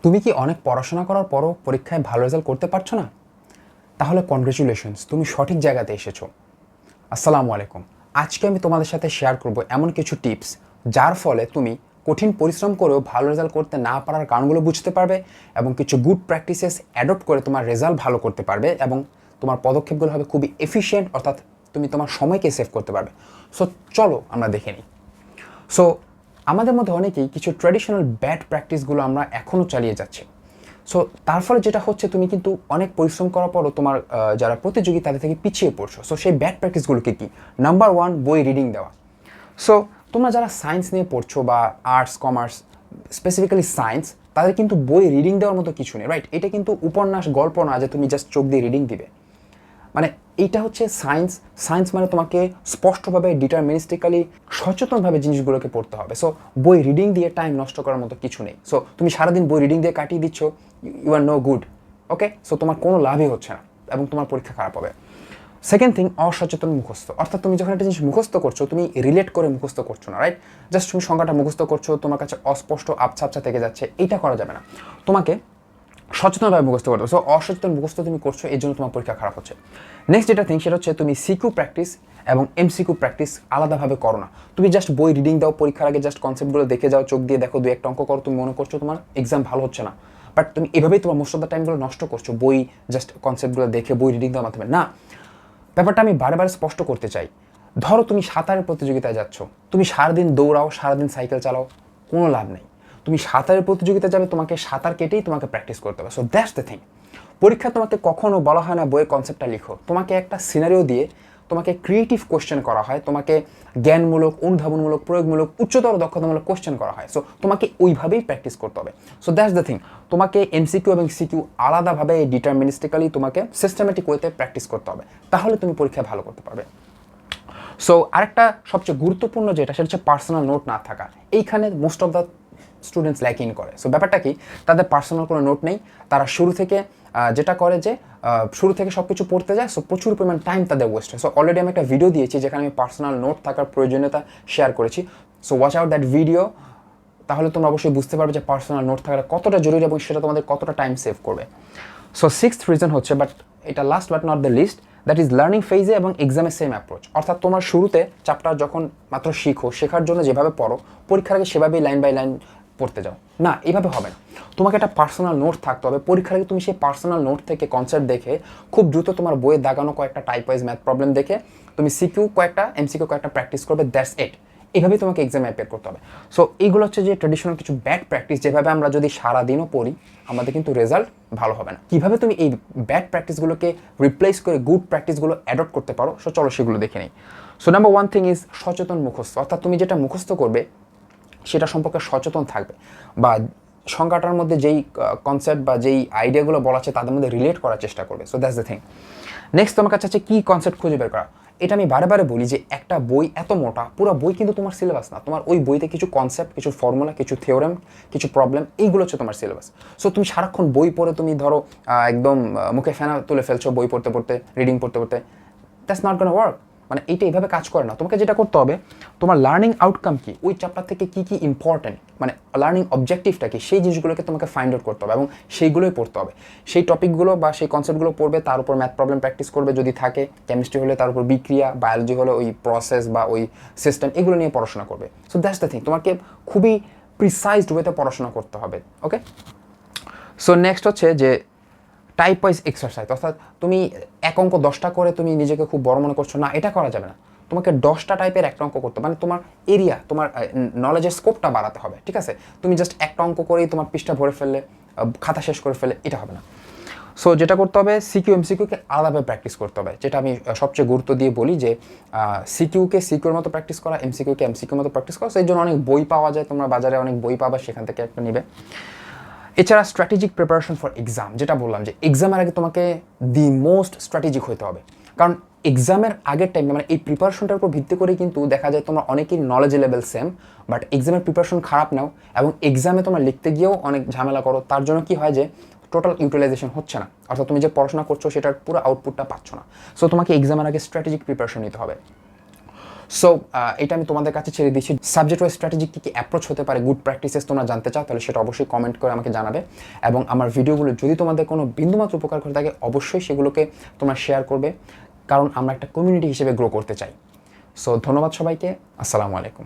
তুমি কি অনেক পড়াশোনা করার পরও পরীক্ষায় ভালো রেজাল্ট করতে পারছো না? তাহলে কনগ্রেচুলেশনস, তুমি সঠিক জায়গাতে এসেছো। আসসালামু আলাইকুম। আজকে আমি তোমাদের সাথে শেয়ার করব এমন কিছু টিপস যার ফলে তুমি কঠিন পরিশ্রম করেও ভালো রেজাল্ট করতে না পারার কারণগুলো বুঝতে পারবে এবং কিছু গুড প্র্যাকটিসেস অ্যাডপ্ট করে তোমার রেজাল্ট ভালো করতে পারবে এবং তোমার পদক্ষেপগুলো হবে খুবই এফিশিয়েন্ট, অর্থাৎ তুমি তোমার সময়কে সেভ করতে পারবে। সো চলো আমরা দেখে নিই। সো আমাদের মধ্যে অনেকেই কিছু ট্র্যাডিশনাল ব্যাড প্র্যাকটিসগুলো আমরা এখনও চালিয়ে যাচ্ছি। সো তার ফলে যেটা হচ্ছে, তুমি কিন্তু অনেক পরিশ্রম করার পরও তোমার যারা প্রতিযোগী তাদের থেকে পিছিয়ে পড়ছো। সো সেই ব্যাড প্র্যাকটিসগুলোকে কি? নাম্বার 1, বই রিডিং দেওয়া। সো তোমরা যারা সায়েন্স নিয়ে পড়ছো বা আর্টস কমার্স, স্পেসিফিক্যালি সায়েন্স, তাদের কিন্তু বই রিডিং দেওয়ার মতো কিছু নেই, রাইট? এটা কিন্তু উপন্যাস গল্প না যে তুমি জাস্ট চোখ দিয়ে রিডিং দিবে। মানে এইটা হচ্ছে সায়েন্স। সায়েন্স মানে তোমাকে স্পষ্টভাবে ডিটারমিনিস্টিক্যালি সচেতনভাবে জিনিসগুলোকে পড়তে হবে। সো বই রিডিং দিয়ে টাইম নষ্ট করার মতো কিছু নেই। সো তুমি সারাদিন বই রিডিং দিয়ে কাটিয়ে দিচ্ছ, you are no good. Okay, so তোমার কোনো লাভই হচ্ছে না এবং তোমার পরীক্ষা খারাপ হবে। সেকেন্ড থিং, অসচেতন মুখস্থ। অর্থাৎ তুমি যখন একটা জিনিস মুখস্থ করছো, তুমি রিলেট করে মুখস্থ করছো না, রাইট? জাস্ট তুমি সংখ্যাটা মুখস্থ করছো, তোমার কাছে অস্পষ্ট আবছা আবছা থেকে যাচ্ছে, এইটা করা যাবে না। তোমাকে সচেতনভাবে মুখস্থ করতে হবে। সো অসচেতন মুখস্থ তুমি করছো, এই জন্য তোমার পরীক্ষা খারাপ হচ্ছে। নেক্সট যেটা থিং, সেটা হচ্ছে তুমি সিকিউ প্র্যাকটিস এবং এমসিকিউ প্র্যাকটিস আলাদাভাবে করো না। তুমি জাস্ট বই রিডিং দাও, পরীক্ষার আগে জাস্ট কনসেপ্টগুলো দেখে যাও, চোখ দিয়ে দেখো, 2-1টা অঙ্ক করো, তুমি মনে করছো তোমার এক্সাম ভালো হচ্ছে না, বাট তুমি এভাবেই তোমার মোস্ট অফ দ্য টাইমগুলো নষ্ট করছো, বই জাস্ট কনসেপ্টগুলো দেখে বই রিডিং দেওয়ার মাধ্যমে না। ব্যাপারটা আমি বারে বারে স্পষ্ট করতে চাই। ধরো তুমি সাঁতারের প্রতিযোগিতায় যাচ্ছ, তুমি সারাদিন দৌড়াও, সারাদিন সাইকেল চালাও, কোনো লাভ নেই। তুমি সাঁতারের প্রতিযোগিতা যাবে, তোমাকে সাঁতার কেটেই তোমাকে প্র্যাকটিস করতে হবে। So that's the thing. পরীক্ষা তোমাকে কখনো বলা হয় না বইয়ের কনসেপ্টটা লিখো, তোমাকে একটা সিনারিও দিয়ে তোমাকে ক্রিয়েটিভ কোশ্চেন করা হয়, তোমাকে জ্ঞানমূলক, অনুধাবনমূলক, প্রয়োগমূলক, উচ্চতর দক্ষতামূলক কোশ্চেন করা হয়। সো তোমাকে ওইভাবেই প্র্যাকটিস করতে হবে। So that's the thing. তোমাকে এমসিকিউ এবং সিকিউ আলাদাভাবে ডিটারমিনিস্টিক্যালি তোমাকে সিস্টেমেটিক ওয়েতে প্র্যাকটিস করতে হবে, তাহলে তুমি পরীক্ষায় ভালো করতে পারবে। সো আরেকটা সবচেয়ে গুরুত্বপূর্ণ যেটা, সেটা হচ্ছে পার্সোনাল নোট না থাকা। এইখানে most of the students lacking করে। সো ব্যাপারটা কি, তাদের পার্সোনাল কোনো নোট নেই। তারা শুরু থেকে যেটা করে যে শুরু থেকে সব কিছু পড়তে যায়। সো প্রচুর পরিমাণ টাইম তাদের ওয়েস্ট হয়। সো অলরেডি আমি একটা ভিডিও দিয়েছি যেখানে আমি পার্সোনাল নোট থাকার প্রয়োজনীয়তা শেয়ার করেছি। So watch out that video, তাহলে তোমরা অবশ্যই বুঝতে পারবে যে পার্সোনাল নোট থাকাটা কতটা জরুরি এবং সেটা তোমাদের কতটা টাইম সেভ করবে। সো সিক্সথ রিজন হচ্ছে, বাট এটা last but not the least, that is learning ফেজে এবং এক্সামের সেম অ্যাপ্রোচ। অর্থাৎ তোমার শুরুতে চ্যাপ্টার যখন মাত্র শিখো, শেখার জন্য যেভাবে পড়ো, পরীক্ষার আগে সেভাবেই লাইন বাই লাইন পড়তে যাও না, এইভাবে হবে না। তোমাকে একটা পার্সোনাল নোট থাকতে হবে। পরীক্ষার আগে তুমি সেই পার্সোনাল নোট থেকে কনসেপ্ট দেখে খুব দ্রুত তোমার বইয়ে দাগানো কয়েকটা টাইপ ওয়াইজ ম্যাথ প্রবলেম দেখে তুমি সিকিউ কয়েকটা, এমসিকিউ কয়েকটা প্র্যাকটিস করবে, দ্যাটস ইট। এইভাবেই তোমাকে এক্সামে অ্যাপিয়ার করতে হবে। সো এইগুলো হচ্ছে যে ট্রেডিশনাল কিছু ব্যাড প্র্যাকটিস, যেভাবে আমরা যদি সারাদিনও পড়ি আমাদের কিন্তু রেজাল্ট ভালো হবে না। কীভাবে তুমি এই ব্যাড প্র্যাকটিসগুলোকে রিপ্লেস করে গুড প্র্যাকটিসগুলো অ্যাডপ্ট করতে পারো, সো চলো সেগুলো দেখে নিই। সো নাম্বার 1 থিং ইজ সচেতন মুখস্থ। অর্থাৎ তুমি যেটা মুখস্থ করবে সেটা সম্পর্কে সচেতন থাকবে, বা সংখ্যাটার মধ্যে যেই কনসেপ্ট বা যেই আইডিয়াগুলো বলা আছে তাদের মধ্যে রিলেট করার চেষ্টা করবে। So that's the thing. Next তোমার কাছে আছে কি কনসেপ্ট খুঁজে বের করা। এটা আমি বারে বারে বলি যে একটা বই এত মোটা, পুরো বই কিন্তু তোমার সিলেবাস না। তোমার ওই বইতে কিছু কনসেপ্ট, কিছু ফর্মুলা, কিছু থিওরেম, কিছু প্রবলেম, এইগুলো হচ্ছে তোমার সিলেবাস। সো তুমি সারাক্ষণ বই পড়ে তুমি ধরো একদম মুখে ফেনা তুলে ফেলছো বই পড়তে পড়তে, রিডিং পড়তে পড়তে, দ্যাটস নট গোনা ওয়ার্ক। মানে এইটা এইভাবে কাজ করে না। তোমাকে যেটা করতে হবে, তোমার লার্নিং আউটকাম কি, ওই চ্যাপ্টার থেকে কী কী ইম্পর্টেন্ট, মানে লার্নিং অবজেক্টিভটা কি, সেই জিনিসগুলোকে তোমাকে ফাইন্ড আউট করতে হবে এবং সেইগুলোই পড়তে হবে। সেই টপিকগুলো বা সেই কনসেপ্টগুলো পড়বে, তার উপর ম্যাথ প্রবলেম প্র্যাকটিস করবে যদি থাকে, কেমিস্ট্রি হলে তার উপর বিক্রিয়া, বায়োলজি হলে ওই প্রসেস বা ওই সিস্টেম, এগুলো নিয়ে পড়াশোনা করবে। So that's the thing. তোমাকে খুবই প্রিসাইজড ওয়েতে পড়াশোনা করতে হবে। ওকে, সো নেক্সট হচ্ছে যে টাইপ ওয়াইজ এক্সারসাইজ। অর্থাৎ তুমি এক অঙ্ক 10টা করে তুমি নিজেকে খুব বড় মনে করছো না, এটা করা যাবে না। তোমাকে 10টা টাইপের একটা অঙ্ক করতে, মানে তোমার এরিয়া, তোমার নলেজের স্কোপটা বাড়াতে হবে, ঠিক আছে? তুমি জাস্ট একটা অঙ্ক করেই তোমার পৃষ্ঠা ভরে ফেললে, খাতা শেষ করে ফেলে, এটা হবে না। সো যেটা করতে হবে, সিকিউ এমসিকিউকে আলাদাভাবে প্র্যাকটিস করতে হবে, যেটা আমি সবচেয়ে গুরুত্ব দিয়ে বলি যে সিকিউকে সিকিউর মতো প্র্যাকটিস করা, এমসিকিউকে এমসিকিউর মতো প্র্যাকটিস করা। সেই জন্য অনেক বই পাওয়া যায়, তোমরা বাজারে অনেক বই পাবা, সেখান থেকে একটা নিবে। এছাড়া স্ট্র্যাটেজিক প্রিপারেশন ফর এক্সাম, যেটা বললাম যে এক্সামের আগে তোমাকে দি মোস্ট স্ট্র্যাটেজিক হতে হবে। কারণ এক্সামের আগের টাইম, মানে এই প্রিপারেশনটার উপর ভিত্তি করেই কিন্তু দেখা যায় তোমরা অনেকেই নলেজ লেভেল সেম, বাট এক্সামের প্রিপারেশন খারাপ নাও এবং এক্সামে তোমরা লিখতে গিয়েও অনেক ঝামেলা করো। তার জন্য কি হয় যে টোটাল ইউটিলাইজেশন হচ্ছে না, অর্থাৎ তুমি যে পড়াশোনা করছো সেটার পুরো আউটপুটটা পাচ্ছ না। সো তোমাকে এক্সামের আগে স্ট্র্যাটেজিক প্রিপারেশন নিতে হবে। সো এটা আমি তোমাদের কাছে ছেড়ে দিচ্ছি। সাবজেক্ট ওয়াইজ স্ট্র্যাটেজি কী কী অ্যাপ্রোচ হতে পারে, গুড প্র্যাকটিসেস তোমরা জানতে চাও তাহলে সেটা অবশ্যই কমেন্ট করে আমাকে জানাবে। এবং আমার ভিডিওগুলো যদি তোমাদের কোনো বিন্দুমাত্র উপকার করে থাকে অবশ্যই সেগুলোকে তোমরা শেয়ার করবে, কারণ আমরা একটা কমিউনিটি হিসেবে গ্রো করতে চাই। সো ধন্যবাদ সবাইকে, আসসালামু আলাইকুম।